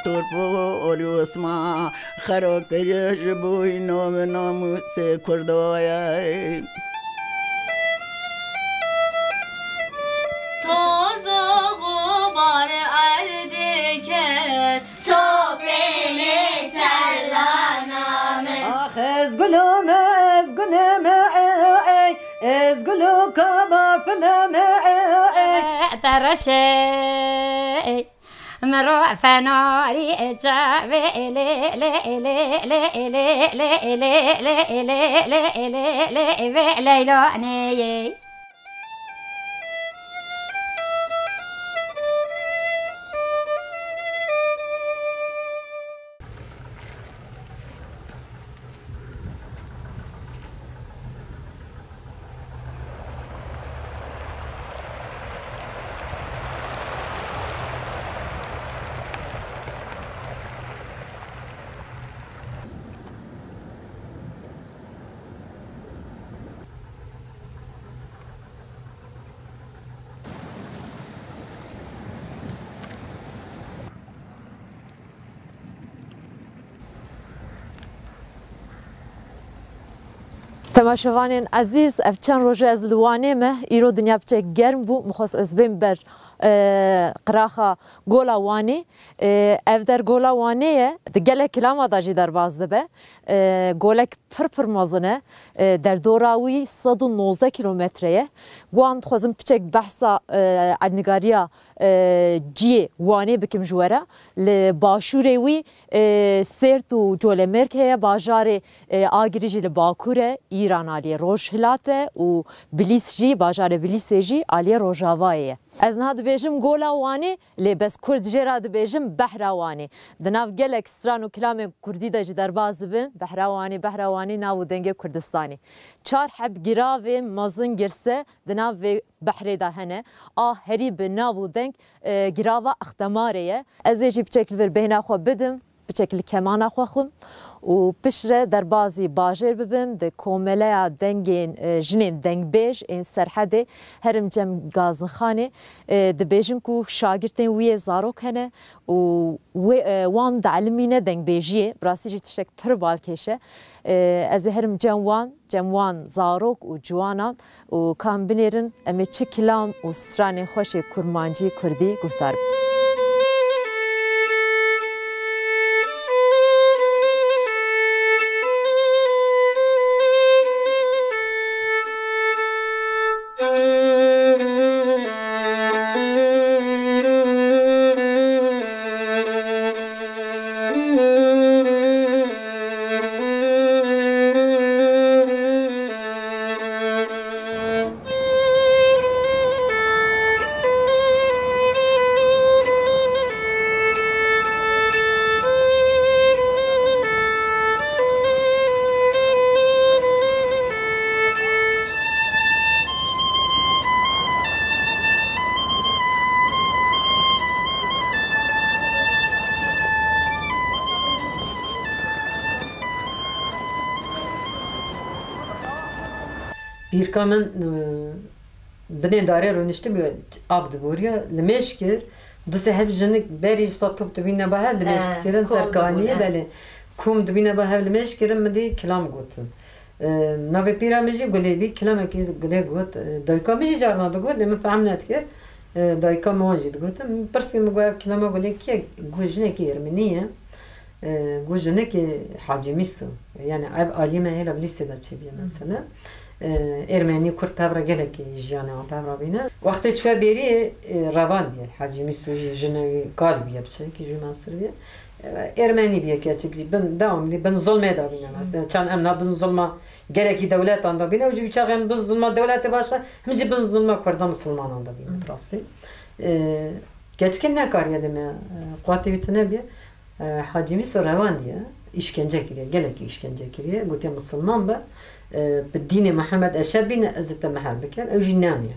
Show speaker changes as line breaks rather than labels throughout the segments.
تربو اولیوسما خرا کریش بوی نام ناموس کردوای
از گلو کما فلمه
ترشي مروع فناري جابي لي لي لي لي لي لي لي
تماشاوانین عزیز اف چند روز از لوانه مه ایرو دنیا بچه گرم بو مخص از بین بر قراخه گولا وانی اف در گولا وانیه دگله کلام داجی در باز دبه گولک پر مازنه در دوراوی 119 کیلومتره وان خوزم بچه بحثا ادنگاریا جی وانی بکم جوره لباشوره وی سرت و جول مرکه باجار آگریجی لباکوره ایران آلیه روش هلاته و بلیس جی باجار بلیس جی آلیه روژاوایه از نه دبیجم گولا وانی لی بس کرد جرا دبیجم بحراوانی دناف گلک استران و کلام کردی داجی در باز بین بحراوانی ناو دنگ کردستانی چار حب گراوی مازن گرسه دناف بحری ده هنه هری به ناو دنگ گراوا اختماریه از ایجی بچکل ور بین خو بدم بچکل کمان خو خم و پشره در بازی باجر ببم ده کومله دنگین جنین دنگ بیج این سرحده هرم جم گازنخانه ده بیجن کو شاگردین وی زارو کنه و وان ده علمینه دنگ بیجیه براسی جی تشک پر بالکشه از هرم جموان زاروک و جوانان و کام بنیرن امی چه کلام و ستران خوش کرمانجی کردی گفتار بکن
بیرکامن بنین داره رونشته می آب دبوریا لمشکر دوست هب جنک بری صد توپ دبینه با هب لمشکرن سرکانیه بله کوم دبینه با هب لمشکرن مدی کلام گوتم نوی پیرامجی گلیبی کلام کی گلی گوت دایکا میجی جارنا دگوت لما فهمنت که دایکا موجود گوتم برسی مگوی کلام گلی کی گوجنه کی ارمنیه گوجنه کی حاجی میسو یعنی اب عالمه هلا بلیسته دا چه بیه مثلا ارمنی کرد پاورا گله کی جانه پاورا بینه وقتی چه بری روان دیه حاجی میسو جنوی قلبیه بچه کی جو ماستر بیه ارمنی بیه که چه بن داوم لی بن ظلمه دا بینه مثلا چون امنا بن ظلمه گله کی دولت آن دا بینه و جو چاقن بن ظلمه دولت باشقه همچی بن ظلمه کرد مسلمان آن دا بینه براستی geçken ne kariye deme kuatı bitene bir hacimi soravan diye işkence kiriye gelek işkence kiriye gote Müslüman be بدين محمد أشهد بينا أزت محل بكر أو جنامية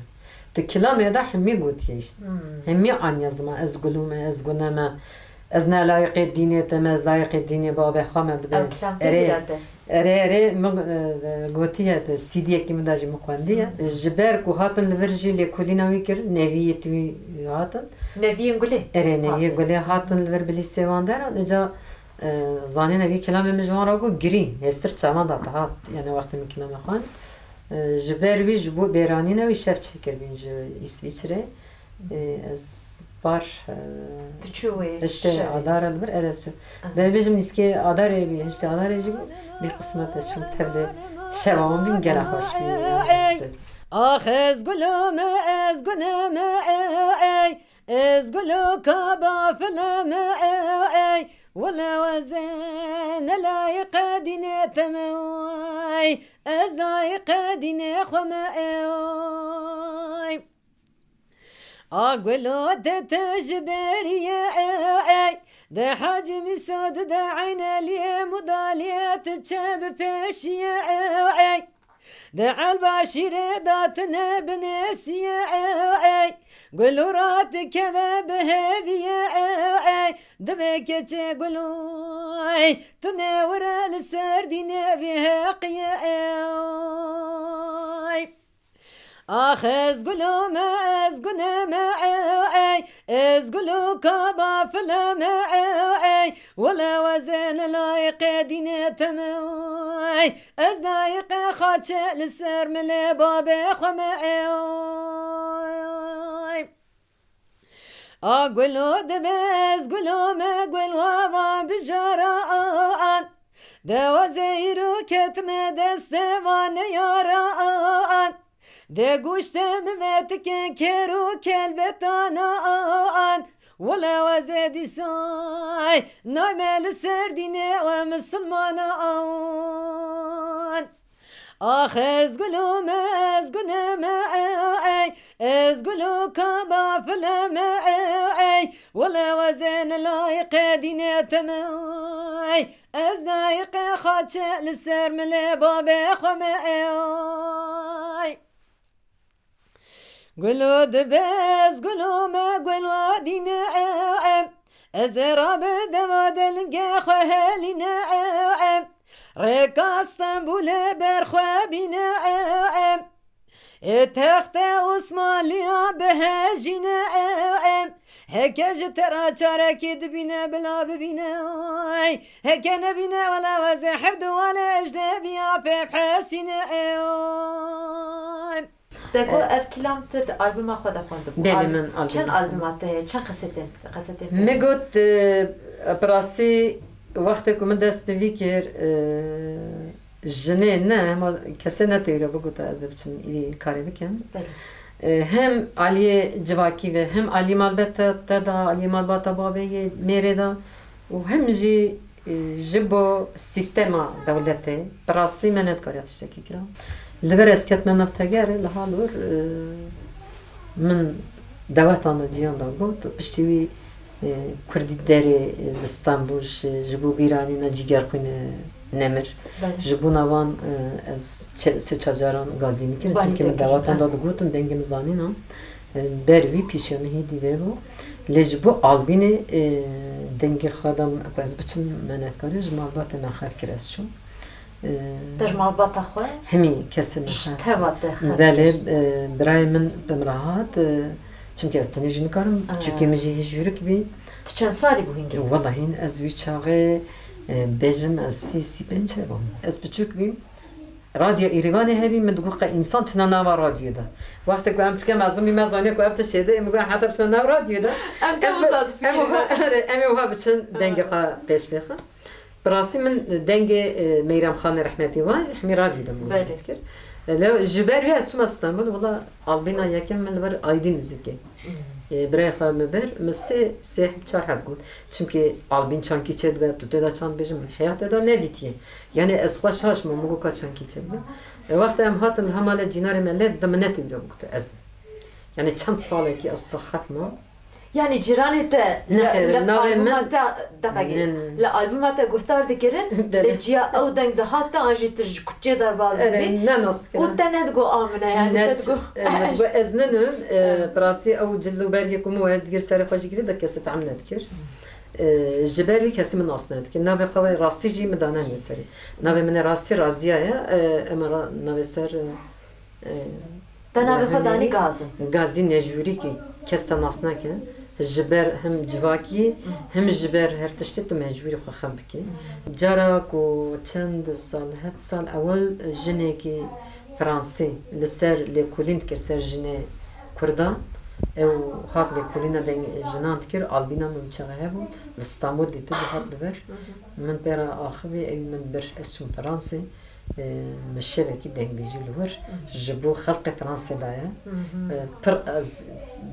تكلام يدا حمي قوت يش حمي عن يزما أزقلو ما أزقنا ما از نلایق دینی تمز لایق دینی بابه خامد به اره گوتیه سیدیه که من داشتی مخوندیه جبر کو هاتن لورجی لکولیناوی کر نویه توی هاتن
نویه گله
اره نویه گله هاتن لور بلی سواندر نجا زانی نوی کلام مجوان را گو گرین هستر چمان داده هات یعنی وقتی می کلام خوان جبر وی جبو بیرانی نوی شف چکر بین جو اسویچره از بار işte adar alır eresi. Ve bizim niske adar evi işte adar evi bir kısmet için tevle şevamın bin gene hoş bir.
Ah ez gülüme ez gülüme ey ez gülü kaba filme ey ولا وزن لا يقدين تموي از لا يقدين خماي أقولو تتجبرية أي ده حجم سود ده عين لي مضالية تشاب فيشية أي ده عالباشرة داتنا بنسية أي قولو راتك بهبية أي دبك تقولو أي تناور السردين بهاقية أي آخ از گلوم از گنم ای از گلو کبا فلم ای ولا وزن لایق دینتم ای از لایق خاچ لسر مل باب خم ای گلو دبز گلوم گلو و بجاران دوازیرو کتم دستوان یاران ده گوشتم متکن کرو کلبتانا ولا وزدي ساي نايمل سردينه ومسلمانا آخ از گلوم از گنم ای از گلو کبا فلم ای ولا وزن لایق دینتم ای از لایق خاچ لسر مل باب خم ای گلو دبز گلو ما گلو دینه از راب دوادلگه خوهلینه رکاستن بوله برخوابینه تخت عثمانلیا بهجینه هکج ترا چارکی دبینه بلا ببینه هکه نبینه ولا وزه حبد ولا اجنبیا بحسینه
دکو اف کلام تد آلبوم خود خونده بود.
بله من آلبوم.
چند آلبوماته چند قصته؟
میگوت براسی وقتی که من دست به ویکر جنه نه ما کسی نتیره بگوت از بچم ایلی کاری بکن. هم علی جواکی و هم علی مالبات تا علی مالبات بابه میره دا و هم جی جبو سیستم دولته براسی من نتکاریت شکی کرد. لبر اسکت من نفتگره لحالور من دوات آن جیان دا بود پشتیوی کردی داره استانبول جبو بیرانی نجیگر خونه نمر جبو نوان از سه چجاران گازی میکنه چون من دوات آن دا گوتم دنگم زانینا بروی پیشیانه هیدی رو لجبو آلبینه دنگ خادم باز بچم منتکاره جمالبات نخاف کرد شون
در مالبات خواه؟
همی کسی
نخواه
بله برای من بمراحت چونکه از تنیجی نکارم چونکه مجی هجوری که بی
چند سالی بو هنگی؟
والله این از وی چاقه بیجم از سی پنچه بام از بچوک بیم رادیو ایرانی هبی من دقیقه انسان تنا نوا رادیو ده وقتی که هم تکم ازم میمزانی که افت شده میگم حتی بسن نوا رادیو ده
امتى مصادف
امی وها بسن دنگ خا پیش بخا براسی من دنگ میرم خان رحمتی وان حمی رادیو ده مولد کرد لو جبری از شما استانبول والله آلبینا یکم من بر آیدی موزیکی برای خواهم بر سه چهار حق بود چونکه آلبین چانکی چد و تو تدا چند بیشم حیات تدا ندیتیه یعنی از خوش هاش مگو که چانکی چد وقتی هم هاتن همال جنار ملت دمنت اینجا بکته از یعنی چند ساله که از ختمه
يعني جيراني تا لألبومات دقيقة لألبومات قهتار دكرن لجيا أو دنگ دهاتا عجي ترج كتشي در بازدي
ننص كده
وتندقو آمنة يعني
تدقو أزننم براسي أو جلو باريكم وهاد دير ساري خوشي كده دكاسف عملت كير جبر وی کسی من آسنه که نوی خواه راستی جی مدانه میسری نوی من راستی رازیه اما نوی سر
دنابه خود دانی گازم
گازی نجوری که کس تا ناسنه که جبر هم جواکی هم جبر هر تشتی تو مجبوری خو خم بکی جارا کو چند سال 7 سال اول جنه که فرانسی لسر لکولین کر سر جنه کردان او هات لکولین دن جنان کر آلبینا من چغه بود استانبول دیت هات لبر من برا آخری ای من بر اسم فرانسی مشبكي دنگ بيجي لور جبو خلق فرنسا دايا پر از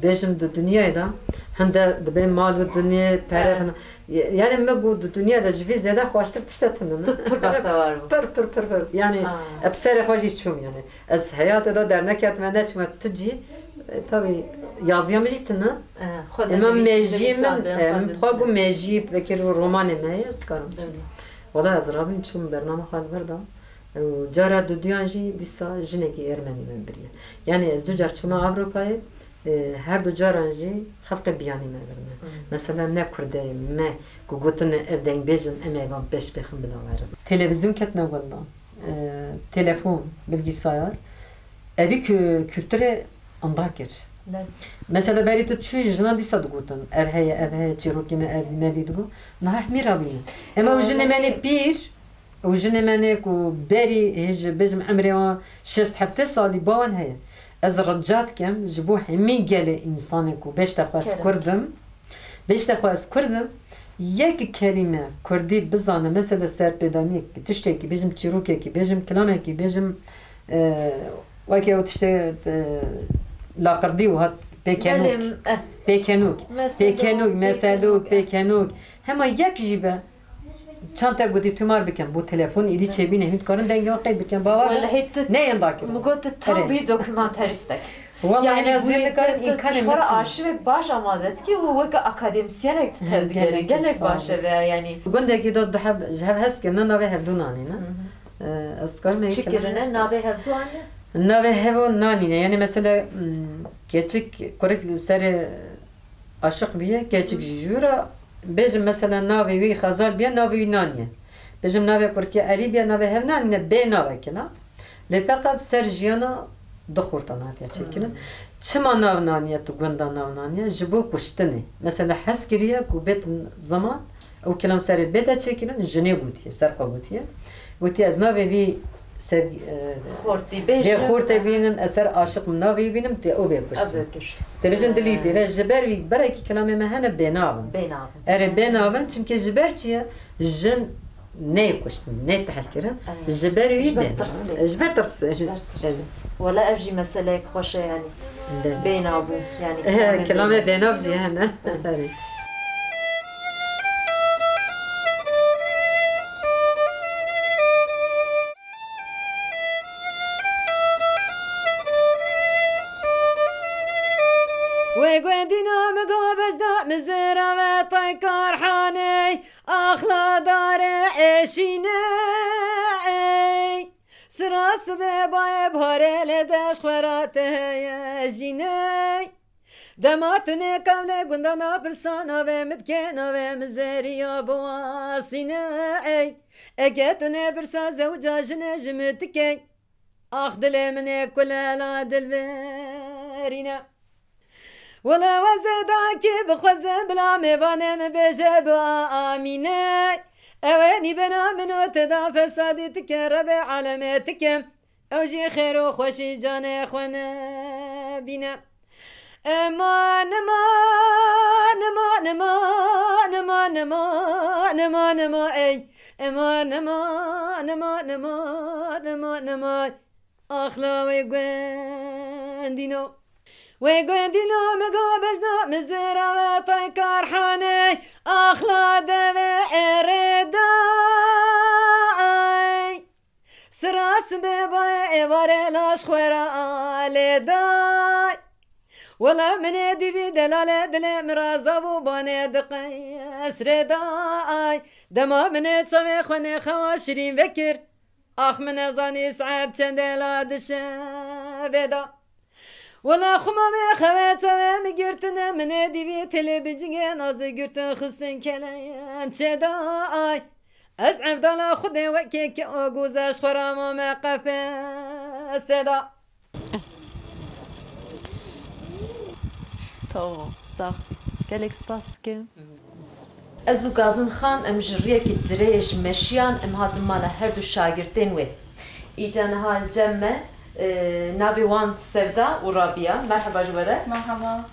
بيجم دو دنيا دا هندا دبي مال الدنيا تاريخنا يعني ما قود الدنيا دا جفي زيادة خواشتر تشتتنا پر يعني ابسر خواجي تشوم يعني از حياة دا در نكات ما نچ ما تجي طبي يازيام جيتنا اما ميجي من بخاقو ميجي بكر روماني ما يستكارم والله از رابين تشوم برنامه خال بردا جارا دو دیانجی دیسا جنگی ارمنی من بریه یعنی از دو جار چما اروپای هر دو جارانجی خلق بیانی من برنه مثلا نه کرده ما گوگوتن evden بیجن امیوان پیش بخم بلاورم تلویزیون کتنا والله تلفون bilgisayar evi kültüre andakir mesela beri tu şu jina disa dugutan ev heye çiroki me ev me vidu nah mirabin ama o jine bir وجنة منك وباري هج بجم عمري 6 سالي باون هي از رجات كم جبوه همين قال انسانك وباش تخواس كردم باش تخواس كردم يك كلمة كردي بزانة مثلا سربدانيك تشتكي بجم تشيروكي بجم كلامك بجم وكي او تشتكي لاقردي وهات بيكانوك مثلوك هما يك جيبه چند تا گویی تومار بکن با تلفن ایدی چه بینه هیچ کارن دنگی واقعی بکن باور نه ینداکی
مگوت tam bir dokümenteristek
والله نازل کارن این کاری
شورا arşiv baş amadet ki o vaka akademisyenek tebdikleri gelek başa ve yani
گندگی داد have هست که نه نوی هفدونانی نه اسکار میگه
چیکرنه نوی هفدونانی
نوی هفدونانی نه یعنی مثلا geçik korek سر aşık biye geçik jura بيجم مثلا ناوي وي خزال بيا ناوي نانية بيجم ناوي كركي أري بيا ناوي همنا بي ناوي كنا لفقط سرجيانا دخورتنا فيها شكلنا شما ناوي نانية تقوندا ناوي نانية جبو كشتني مثلا حس كريا كوبيت زمان أو كلام سر بيتا شكلنا جنيه قوتيه سرقة قوتيه قوتيه از ناوي وي سر
خورتي بيجم
خورتي بينم أسر عاشق من ناوي بينم تي أو بيكشت تبيجن دلي بي جبر وي بركي كلامي ما هنا بيناون اري بيناون چمكي جبر چيا جن نيكشت نيت تحكرن جبر وي جبر ترس
ولا افجي مسالك خوش يعني بيناو يعني
كلامي بيناو جي هنا
وقدينا مقابز دا مزرا وطيكار حاني أخلا دار عشيني سراس بباي بهاري لداش خراته يجيني دماتني كاملة قندنا برسانا ومدكينا ومزريا بواسيني اجتني برسا زوجا جنجمتكي أخدلي مني كل لا دلبرينا ولا وزدك بخوز بلا مبانه مبجه بآمينه اواني بنا منو تدا فسادتك رب علامتك اوجي خير وخوشي جاني خونا بينا امان امان امان امان امان امان امان امان اي امان امان امان امان امان امان اخلا ويقوندينو وقدنا مقابزنا مزرا وطيكار حاني أخلاد وإرداي سراس بباي ورلاش خورا لداي ولا من دي بدلالة دلي مرازابو باني دقي أسرداي دما من تصوي خوني خواشرين بكر أخ من زاني سعاد چندلا دشبدا ولا خمامي خواتي مقرتنا من ديبي تلفزيون نازي قرتن خصن كلام تداي أزعف دالا خدي وكيك أقوزاش خرام ما قفا سدا
Tamam, sağ. Gelek spaske. Ez û Gazin Xan em ji riyekê dirêj meşiyan em hatin mala her du şagirtên wê. Îca niha li cem me navê wan Sevda û Rabia. Merheba ji we re.
Merhaba.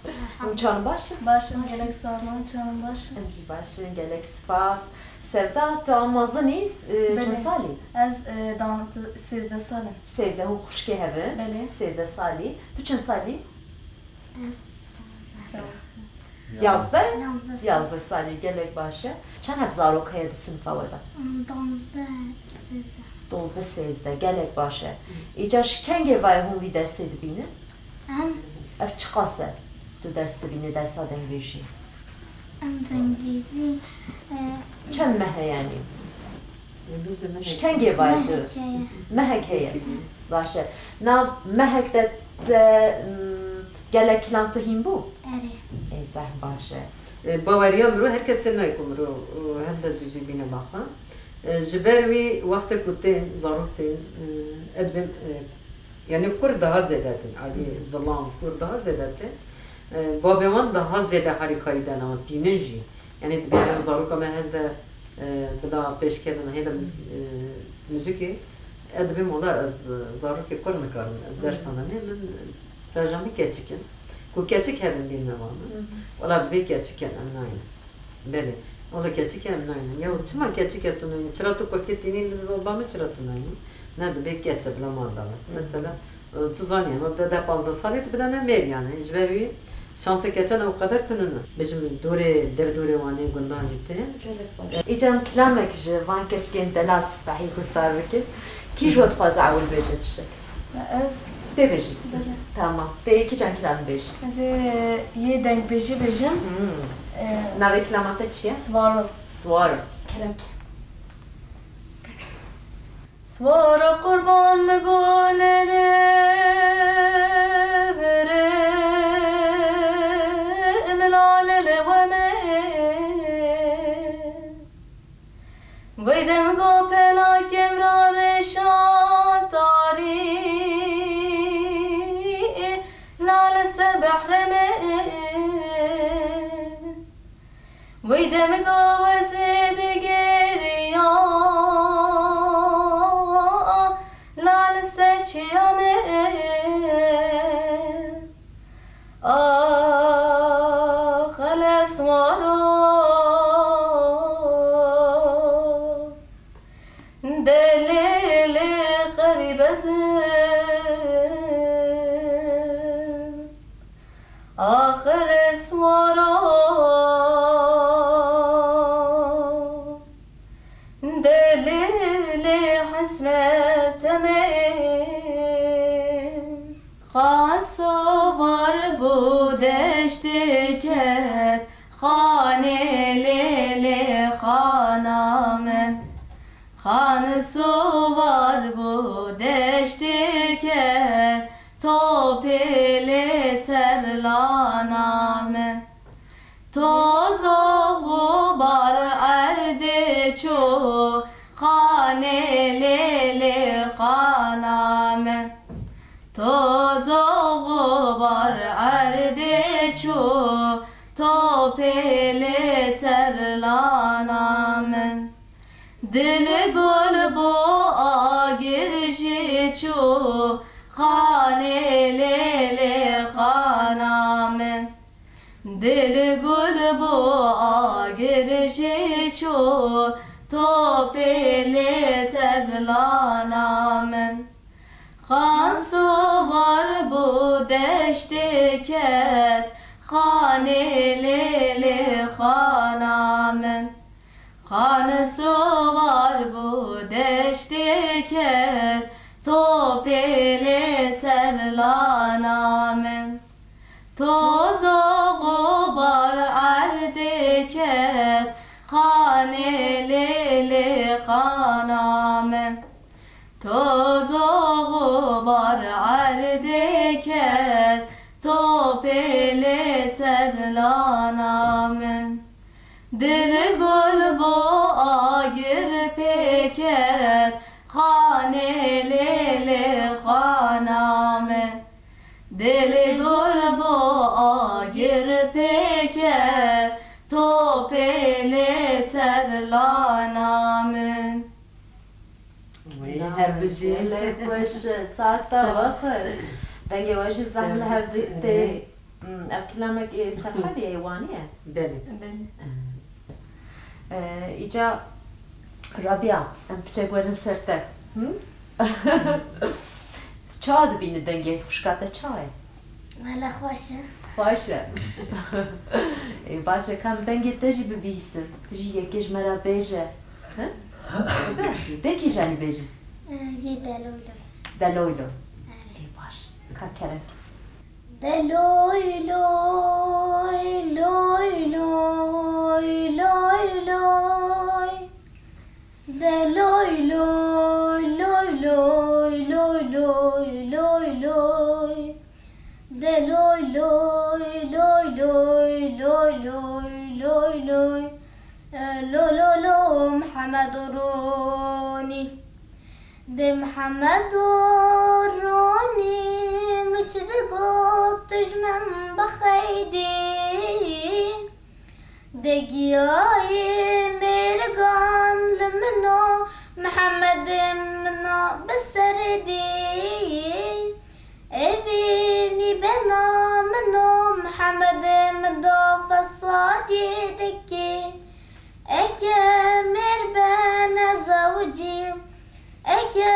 Em çanin baş in?
Başım gelek sarman canım başım.
Em jî baş in, gelek spas. Sevda tu mazinî çend salî?
Ez danıtı 13 salim.
Sêze hûn xuşkê heve.
Belê.
13 salî. Tu çend salî? Yazda? Yazda salî gelek baş e. Çend hep zarok heye di sinfa we de? 12-13 gelek baş e. Îca ji kengê vayê hûn vî dersê dibînin? Ev çi qas e? Tu ders dibînî dersa dengvêjî?
دنگیزی
Çend mehe yani? Ji kengê vayê tu? Mehek heye. Baş e. Nav mehek de gelek kilan tu hîn bû?
اره
Ey zeh baş e.
باوریا مرو هر کس نه کو مرو هز به زوزی بینه باخا جبر وی وقت کوتین ضرورتین ادبم yani kur daha zedetin ali zalam kur daha zedetin babevan daha zede harikayden ama dinji yani bir zaruka me hezde bida peşkeden heda müzik edbim ola az zaruki kur ne karın az dersana men rajami keçikin ku keçik hevin dinle var ola dve keçiken anayın beli ola keçik hem nayın ya çima keçik etunu çıratu paketini babamı çıratu nayın ne de bek keçip lamanda mesela tuzaniye ama da fazla salet bir tane mer yani icveri şansı geçen o kadar tınını bizim dev dure vani gundan ciddi
İcam kilamek ji van keçken delal sipahi kurtar vekil ki jot fazla avul bejet işte.
Ez
De beji. Tamam. De iki can kilam bej.
ez ye denk beji bejim.
Nave kilamata çiye?
Svaro.
Swar. Kelam.
Svaro kurban mı golele bere emlalele ve me Veydem go pela kemra reşatari lale ser behreme Veydem go vezede geriya lale ser çiyame Ah halas varo دليلي غريبة آخر اسوارا دليلي حسرة من خاصو بار بودشتكت خانه لیلی خانامن خانه سو var bu deşti ke topili terlaname tozo gubar erdi çu khane lele khaname tozo gubar erdi çu topili terlaname Dil gol bu agirji çu khane lele khanamen Dil gol bu agirji çu topele sevlanamen Khan su var bu deştiket khane lele khanamen Khanısı var bu deştiket topeli terlanamen Tozu gubar erdiket khanelili khanamen Tozu gubar erdiket terlana min Dil gul bu agir peker Khane lele khana min Dil gul bu agir peker Topele terlana min
هر بجي لك واش ساعة طبخر دنگه واش زحمة هر دي كلامك سخدي ايوانية
بله
ايجا رابيا ام بچه گوارن سرته چا دبینه دنگه خوشکاته چاه
ولا خوشه
باشه باشه کم دنگه تجی ببیسن تجی یکیش مرا بیجه دکی جانی بیجی
جي دلولو
دلویلو ای باش که کرن
دلولو لوي لوي لوي لوي دلوي لوي لوي لوي لوي لوي لوي لوي دلوي لوي لوي لوي لوي لوي لوي لوي لو لو لو محمد روني دي محمد روني مش دقوت تجمن بخيدين دقياي مرقان لمنو محمد منا بسردين اذيني بنا منو محمد مضاف الصادي دكي أكمل بنا زوجي أكا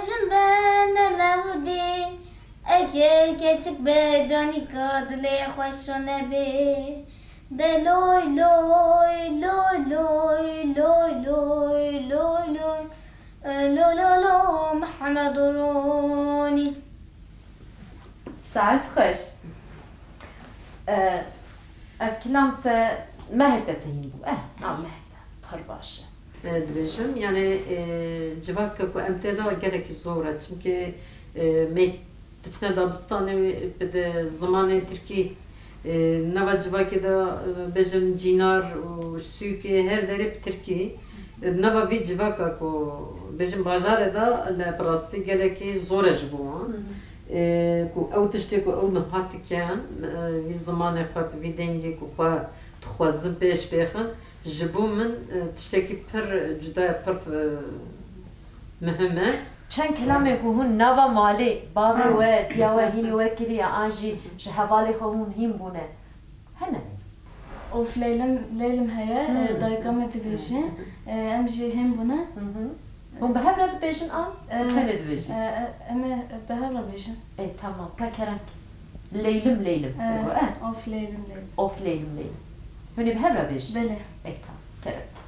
جنبنا لودي أكا كتك بجاني كاد لي خوش نبي دلوي لوي لوي لوي لوي لوي لوي لوي لو لو لو محمد روني
ساعت خوش اف كلامت ما هكذا تهين بو نعم ما هكذا بحر باشا
دبیشم یعنی جواب که امتدا گرکی زوره چونکه می تچنه دابستانه بده زمان ترکی نوا جواب که دا بجم جینار و سوی هر دری ترکی نوا وی جواب که بجم باجاره دا لپراستی گرکی زوره جبوان کو او تشتی کو او نهاتی کن وی زمان خواهد وی دنگی کو خواه تخوازم بیش بیخن جبو من تشتكي بر جدا بر مهمة
چند کلمه که هون نوا مالی باقی و دیاوه هینی وکیلی آنجی شهوالی خون هیم بونه هنه
وفي ليلم هيا دايقامة بيشن أمجي هم بنا
هم بهبرد بیشن آن؟ خلد بیشن
أما بهبرد بيشن
ای تمام که کرنک لیلم لیلم
أوف ليلم
اوف لیلم لیلم هونی بهبرد بیشن
بله
ای تمام کرنک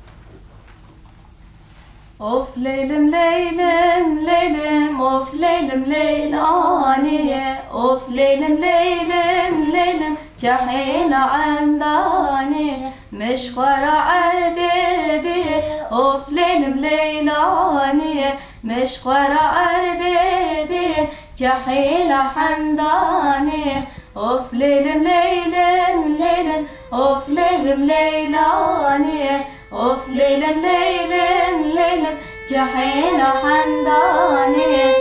أوف ليلم ليلم ليلم أوف ليلم ليلانية أوف ليلم ليلم ليلم تحيل عنداني مش خرا عددي أوف ليلم ليلانية مش خرا عددي تحيل حمداني أوف ليلم ليلم ليلم أوف ليلم ليلانية أوف ليلم ليلم ليلم جحيل حمداني